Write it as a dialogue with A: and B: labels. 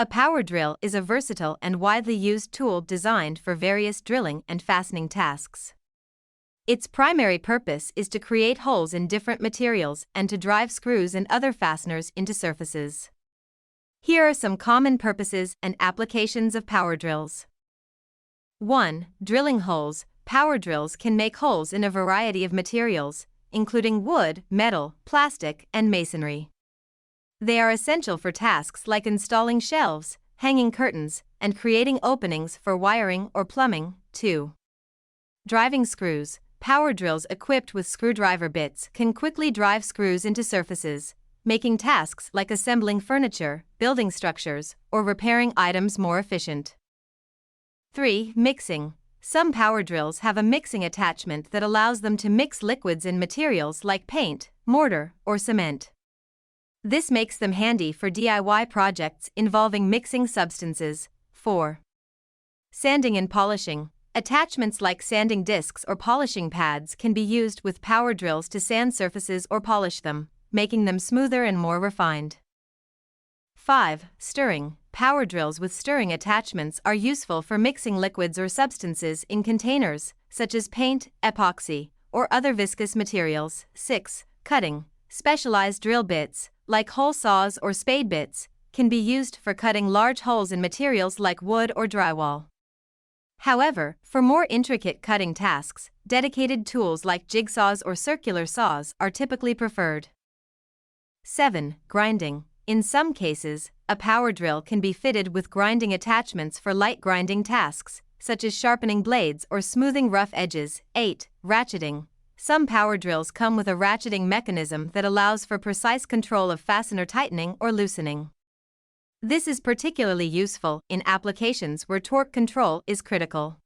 A: A power drill is a versatile and widely used tool designed for various drilling and fastening tasks. Its primary purpose is to create holes in different materials and to drive screws and other fasteners into surfaces. Here are some common purposes and applications of power drills. 1. Drilling holes. Power drills can make holes in a variety of materials, including wood, metal, plastic, and masonry. They are essential for tasks like installing shelves, hanging curtains, and creating openings for wiring or plumbing. 2. Driving screws. Power drills equipped with screwdriver bits can quickly drive screws into surfaces, making tasks like assembling furniture, building structures, or repairing items more efficient. 3. Mixing. Some power drills have a mixing attachment that allows them to mix liquids in materials like paint, mortar, or cement. This makes them handy for DIY projects involving mixing substances. 4. Sanding and polishing. Attachments like sanding discs or polishing pads can be used with power drills to sand surfaces or polish them, making them smoother and more refined. 5. Stirring. Power drills with stirring attachments are useful for mixing liquids or substances in containers, such as paint, epoxy, or other viscous materials. 6. Cutting. Specialized drill bits, like hole saws or spade bits, can be used for cutting large holes in materials like wood or drywall. However, for more intricate cutting tasks, dedicated tools like jigsaws or circular saws are typically preferred. 7. Grinding. In some cases, a power drill can be fitted with grinding attachments for light grinding tasks, such as sharpening blades or smoothing rough edges. 8. Ratcheting. Some power drills come with a ratcheting mechanism that allows for precise control of fastener tightening or loosening. This is particularly useful in applications where torque control is critical.